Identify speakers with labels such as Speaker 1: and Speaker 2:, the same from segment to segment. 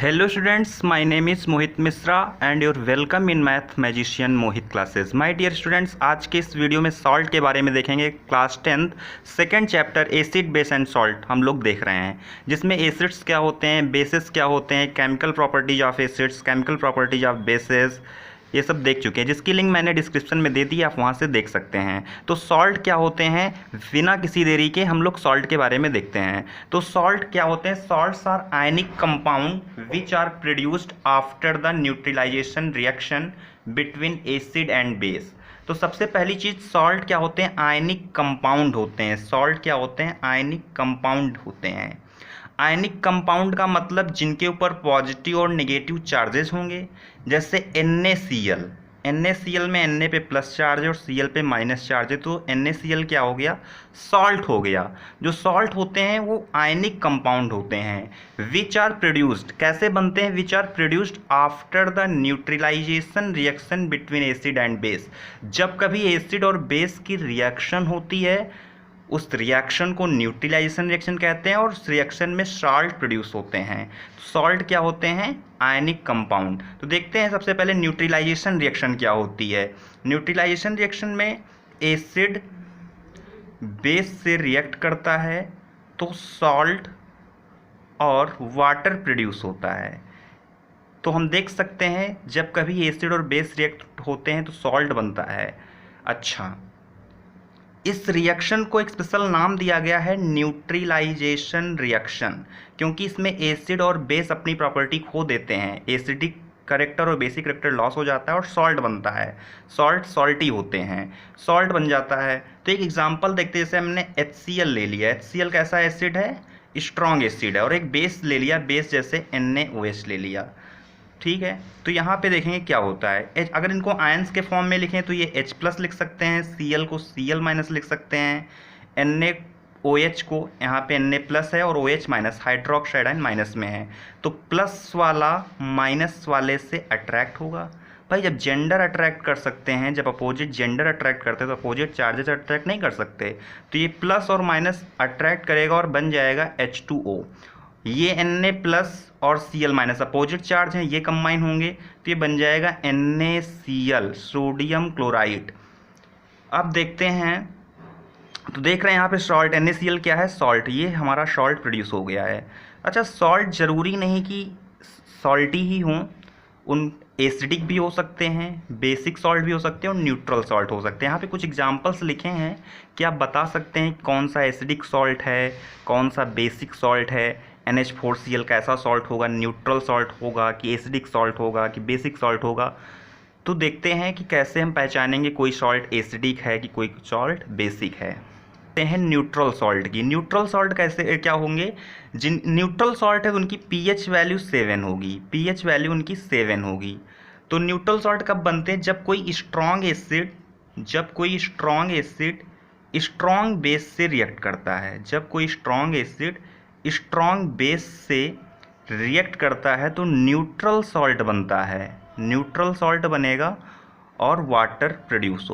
Speaker 1: Hello students, my name is Mohit Misra and you're welcome in Math Magician Mohit classes. My dear students, आज के इस video में salt के बारे में देखेंगे। Class 10th second chapter acid base and salt हम लोग देख रहे हैं, जिसमें एसिड्स क्या होते हैं, बेसिस क्या होते हैं, chemical properties of acids, chemical properties of basis, ये सब देख चुके हैं, जिसकी लिंक मैंने डिस्क्रिप्शन में दे दी, आप वहाँ से देख सकते हैं। तो सॉल्ट क्या होते हैं, बिना किसी देरी के हम लोग सॉल्ट के बारे में देखते हैं। तो सॉल्ट क्या होते हैं? Salts are ionic compound which are produced after the neutralisation reaction between acid and base. तो सबसे पहली चीज़, सॉल्ट क्या होते हैं? आयनिक कंपाउंड होते हैं। सॉल्ट क्या होते हैं? आयनिक कंपाउंड होते हैं। आयनिक कंपाउंड का मतलब जिनके ऊपर पॉजिटिव और नेगेटिव चार्जेस होंगे, जैसे NaCl। NaCl में Na पे प्लस चार्ज है और Cl पे माइनस चार्ज है, तो NaCl क्या हो गया? सॉल्ट हो गया। जो सॉल्ट होते हैं वो आयनिक कंपाउंड होते हैं। विच आर प्रोड्यूस्ड, कैसे बनते हैं? Which are produced after the neutralisation reaction between acid and base. जब कभी एसिड और बेस की रिएक्शन होती है, उस रिएक्शन को न्यूट्रलाइजेशन रिएक्शन कहते हैं और उस रिएक्शन में सॉल्ट प्रोड्यूस होते हैं। सॉल्ट क्या होते हैं? Ionic compound. तो देखते हैं सबसे पहले न्यूट्रलाइजेशन रिएक्शन क्या होती है। न्यूट्रलाइजेशन रिएक्शन में एसिड बेस से रिएक्ट करता है तो सॉल्ट और वाटर प्रोड्यूस होता है। तो हम देख सकते हैं जब कभी एसिड और बेस रिएक्ट होते हैं तो सॉल्ट बनता है। अच्छा, इस रिएक्शन को एक स्पेशल नाम दिया गया है न्यूट्रलाइजेशन रिएक्शन, क्योंकि इसमें एसिड और बेस अपनी प्रॉपर्टी खो देते हैं। एसिडिक करेक्टर और बेसिक करेक्टर लॉस हो जाता है और सॉल्ट बनता है। सॉल्ट सॉल्टी होते हैं, सॉल्ट बन जाता है। तो एक एग्जांपल देखते हैं, जैसे हमने HCl ले लिया। HCl कैसा एसिड है? स्ट्रॉन्ग एसिड है। और एक बेस ले लिया, बेस जैसे NaOH ले लिया, ठीक है। तो यहाँ पे देखेंगे क्या होता है। अगर इनको आयंस के फॉर्म में लिखें तो ये H+ लिख सकते हैं, Cl को Cl- लिख सकते हैं, NaOH को यहाँ पे Na+ है और OH- हाइड्रोक्साइड आयन माइनस में है, तो प्लस वाला माइनस वाले से अट्रैक्ट होगा। भाई जब जेंडर अट्रैक्ट कर सकते हैं, जब अपोजिट जेंडर अट्रैक्ट करते हैं तो अपोजिट चार्जेस अट्रैक्ट नहीं कर सकते। तो ये प्लस और माइनस अट्रैक्ट करेगा और बन जाएगा H2O। ये Na+ और Cl- अपोजिट चार्ज हैं, ये कंबाइन होंगे तो ये बन जाएगा NaCl, सोडियम क्लोराइड। अब देखते हैं, तो देख रहे हैं यहाँ पे सॉल्ट, NaCl क्या है? सॉल्ट। ये हमारा सॉल्ट प्रोड्यूस हो गया है। अच्छा, सॉल्ट ज़रूरी नहीं कि सॉल्टी ही हों, उन एसिडिक भी हो सकते हैं, बेसिक सॉल्ट भी हो सकते हैं और न्यूट्रल सॉल्ट हो सकते हैं। यहाँ पे कुछ एग्जांपल्स लिखे हैं कि आप बता सकते हैं कौन सा एसिडिक सॉल्ट है, कौन सा बेसिक सॉल्ट है। NH4Cl कैसा सॉल्ट होगा? न्यूट्रल सॉल्ट होगा कि एसिडिक सॉल्ट होगा कि बेसिक सॉल्ट होगा? तो देखते हैं कि कैसे हम पहचानेंगे कोई सॉल्ट एसिडिक है कि कोई सॉल्ट बेसिक है। हैं न्यूट्रल सॉल्ट की। न्यूट्रल सॉल्ट कैसे क्या होंगे? जिन न्यूट्रल सॉल्ट है उनकी pH वैल्यू 7 होगी, pH वैल्यू उनकी 7 होगी। तो न्यूट्रल सॉल्ट कब बनते हैं? जब कोई स्ट्रॉन्ग एसिड स्ट्रॉन्ग बेस से रिएक्ट करता है। जब कोई स्ट्रॉन्ग एसिड स्ट्रॉन्ग बेस से रिएक्ट करता है तो न्यूट्रल सॉल्ट बनता है। न्यूट्रल सॉल्ट बनेगा और वाटर प्रोड्यूस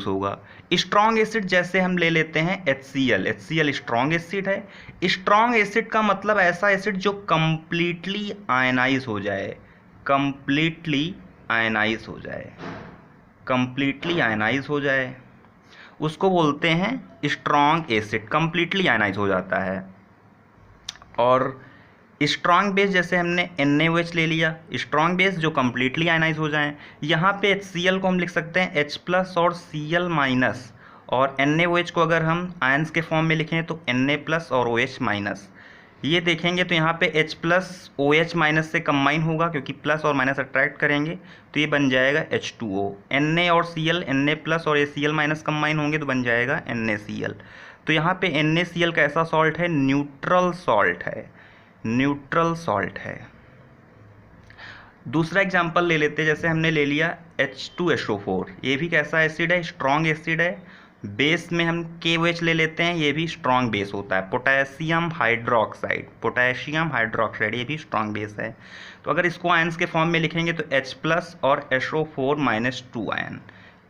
Speaker 1: होगा। स्ट्रॉन्ग एसिड जैसे हम ले लेते हैं HCl स्ट्रॉन्ग एसिड है। स्ट्रॉन्ग एसिड का मतलब ऐसा एसिड जो कंप्लीटली आयनाइज हो जाए, उसको बोलते हैं स्ट्रॉन्ग एसिड, कंप्लीटली आयनाइज हो जाता है। और स्ट्रॉन्ग बेस जैसे हमने NaOH ले लिया, स्ट्रॉन्ग बेस जो कम्प्लीटली आयनाइज हो जाएं। यहाँ पे HCl को हम लिख सकते हैं H+ और Cl-, और NaOH को अगर हम आयंस के फॉर्म में लिखें तो Na+ और OH-। ये देखेंगे तो यहाँ पे H+ OH- से कंबाइन होगा, क्योंकि प्लस और माइनस अट्रैक्ट करेंगे तो ये बन जाएगा H2O। Na और Cl, Na+ और Cl- कंबाइन होंगे तो बन जाएगा NaCl। तो यहाँ पे NaCl कैसा सॉल्ट है? न्यूट्रल सॉल्ट है। दूसरा एग्जांपल ले लेते हैं, जैसे हमने ले लिया H2SO4। ये भी कैसा एसिड है? स्ट्रॉन्ग एसिड है। बेस में हम KOH ले लेते हैं, ये भी स्ट्रॉन्ग बेस होता है। पोटेशियम हाइड्रोक्साइड ये भी स्ट्रॉन्ग बेस है। तो अगर इसको आयंस के फॉर्म में लिखेंगे तो H+ और SO4-2 आयन,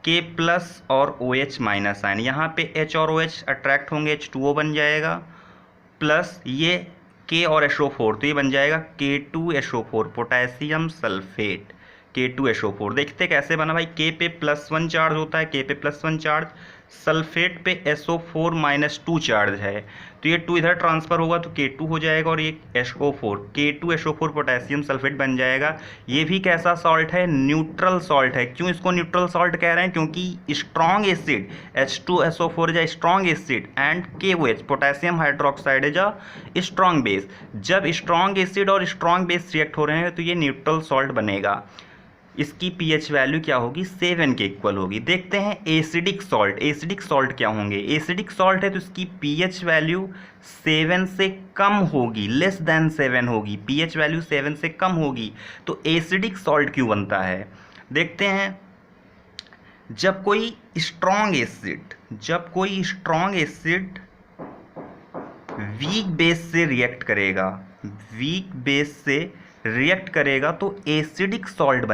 Speaker 1: K+ और OH- आयन। यहाँ पे H और OH अट्रैक्ट होंगे, H2O बन जाएगा, प्लस ये K और SO4, तो ये बन जाएगा K2SO4 पोटेशियम सल्फेट, K2SO4। देखते कैसे बना भाई, K पे +1 चार्ज होता है, K पे +1 चार्ज, सल्फेट पे SO4-2 चार्ज है, तो ये 2 इधर ट्रांसफ़र होगा तो K2 हो जाएगा और ये SO4, K2SO4 पोटेशियम सल्फेट बन जाएगा। ये भी कैसा सॉल्ट है, न्यूट्रल सॉल्ट है। क्यों इसको न्यूट्रल सॉल्ट कह रहे हैं, क्योंकि strong acid H2SO4 is a strong acid and KOH potassium hydroxide is a strong base. जब स्ट्रॉन्ग एसिड और स्ट्रॉन्ग बेस रिएक्ट हो रहे हैं तो ये न्यूट्रल सॉल्ट बनेगा। इसकी pH वैल्यू क्या होगी, 7 के इक्वल होगी। देखते हैं एसिडिक सॉल्ट, एसिडिक सॉल्ट क्या होंगे। एसिडिक सॉल्ट है तो इसकी pH वैल्यू 7 से कम होगी, लेस देन 7 होगी, pH वैल्यू 7 से कम होगी। तो एसिडिक सॉल्ट क्यों बनता है, देखते हैं। जब कोई स्ट्रॉन्ग एसिड वीक बेस से रिएक्ट करेगा, वीक बेस से रिएक्ट करेगा तो एसिडिक सॉल्ट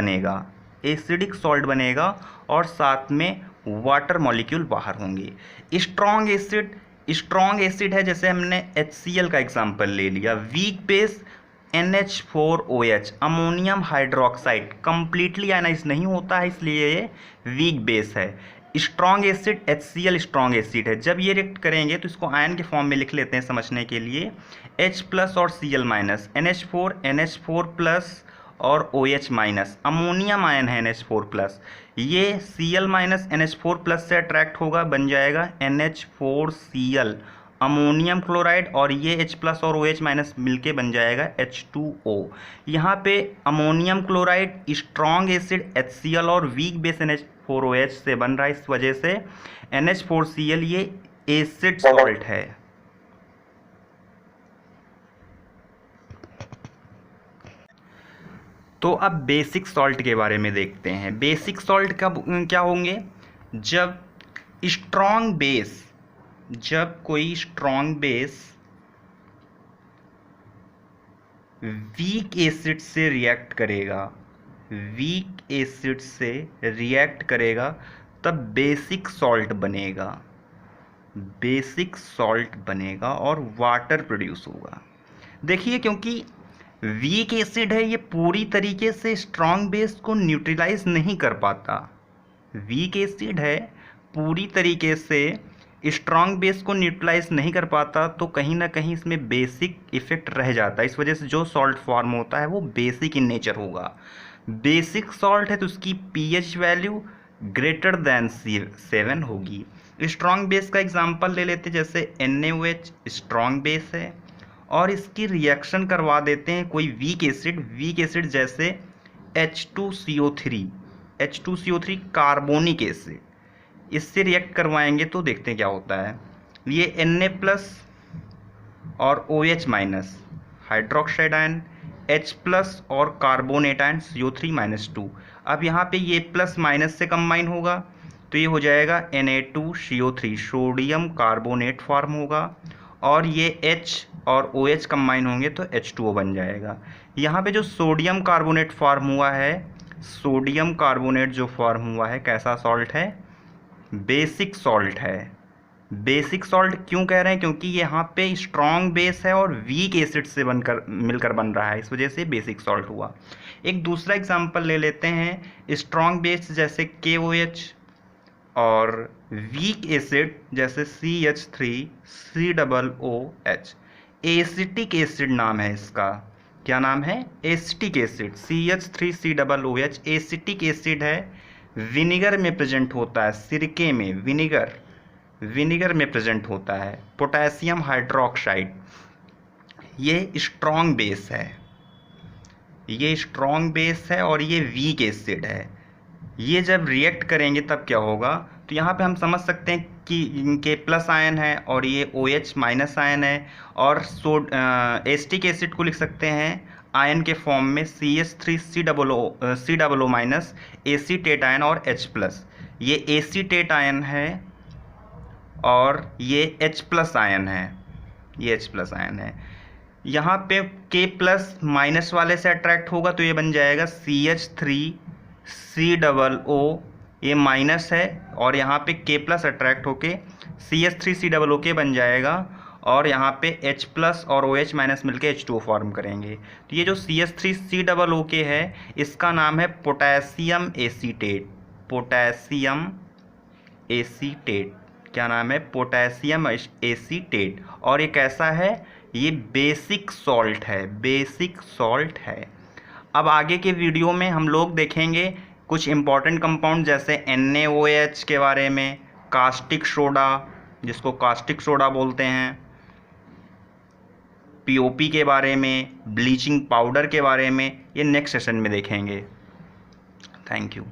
Speaker 1: बनेगा और साथ में वाटर मॉलिक्यूल बाहर होंगे। स्ट्रॉन्ग एसिड है, जैसे हमने HCl का एग्जांपल ले लिया। Weak base NH4OH ammonium hydroxide completely ionise नहीं होता है, इसलिए ये वीक बेस है। Strong acid HCl strong acid है। जब ये रिएक्ट करेंगे तो इसको आयन के फॉर्म में लिख लेते हैं समझने के लिए, H+ और Cl-, NH4 प्लस और OH माइनस, अमोनियम आयन है NH4+, ये Cl- NH4 प्लस से अट्रैक्ट होगा, बन जाएगा NH4Cl अमोनियम क्लोराइड, और ये H+ और OH माइनस मिलके बन जाएगा H2O। यहाँ पे ammonium chloride strong acid HCl और वीक बेस NH4OH से बन रहा है, इस वजह से NH4Cl ये एसिड सॉल्ट है। तो अब बेसिक सॉल्ट के बारे में देखते हैं। बेसिक सॉल्ट कब क्या होंगे, जब कोई स्ट्रॉन्ग बेस वीक एसिड से रिएक्ट करेगा, तब बेसिक सॉल्ट बनेगा और वाटर प्रोड्यूस होगा। देखिए, क्योंकि वीक एसिड है, ये पूरी तरीके से स्ट्रॉन्ग बेस को न्यूट्रलाइज नहीं कर पाता। वीक एसिड है, पूरी तरीके से स्ट्रॉन्ग बेस को न्यूट्रलाइज नहीं कर पाता, तो कहीं ना कहीं इसमें बेसिक इफेक्ट रह जाता है। इस वजह से जो सॉल्ट फॉर्म होता है वो बेसिक इन नेचर होगा। बेसिक सॉल्ट है तो उसकी pH वैल्यू ग्रेटर देन 7 होगी। स्ट्रॉन्ग बेस का एग्जांपल ले लेते, जैसे NaOH स्ट्रॉन्ग बेस है और इसकी रिएक्शन करवा देते हैं कोई वीक एसिड जैसे H2CO3 कार्बोनिक एसिड, इससे रिएक्ट करवाएंगे तो देखते हैं क्या होता है। ये Na+ और OH- हाइड्रोक्साइड आयन, H+ और कार्बोनेट आयन CO3-2। अब यहाँ पे ये प्लस माइनस से कंबाइन होगा तो ये हो जाएगा Na2CO3 सोडियम कार्बोनेट फॉर्म होगा, और ये H और OH कंबाइन होंगे तो H2O बन जाएगा। यहाँ पे जो सोडियम कार्बोनेट फॉर्म हुआ है, कैसा सॉल्ट है, बेसिक सॉल्ट है। बेसिक सॉल्ट क्यों कह रहे हैं, क्योंकि यहाँ पे स्ट्रॉन्ग बेस है और वीक एसिड से मिलकर बन रहा है, इस वजह से बेसिक सॉल्ट हुआ। एक दूसरा एग्जांपल ले लेते हैं, स्ट्रॉन्ग बेस जैसे KOH और वीक एसिड जैसे CH3COOH। एसिटिक एसिड नाम है इसका, क्या नाम है, acetic acid. CH3COOH acetic acid है, विनेगर में प्रेजेंट होता है, सिरके में विनेगर में प्रेजेंट होता है। पोटेशियम हाइड्रोक्साइड, ये स्ट्रॉन्ग बेस है और ये वीक एसिड है। ये जब रिएक्ट करेंगे तब क्या होगा, तो यहाँ पे हम समझ सकते हैं कि K+ आयन है और ये OH- आयन है, और एसिटिक एसिड को लिख सकते हैं आयन के फॉर्म में CH3COO- एसीटेट आयन और H+। ये एसीटेट आयन है और ये H+ आयन है। यहाँ पे K+ वाले से अट्रैक्ट होगा तो ये बन जाएगा CH3COO, ये माइनस है, और यहाँ पे K+ अट्रैक्ट होके CH3COO बन जाएगा, और यहाँ पे H+ और OH- मिलके H2O फॉर्म करेंगे। तो ये जो CH3COO है इसका नाम है पोटेशियम एसीटेट। पोटेशियम एसीटेट, क्या नाम है? Potassium acetate. और ये कैसा है? ये बेसिक सॉल्ट है, बेसिक सॉल्ट है। अब आगे के वीडियो में हम लोग देखेंगे कुछ इंपॉर्टेंट कंपाउंड जैसे NaOH के बारे में, कास्टिक सोडा जिसको कास्टिक सोडा बोलते हैं, POP के बारे में, ब्लीचिंग पाउडर के बारे में, ये नेक्स्ट सेशन में देखेंगे। Thank you.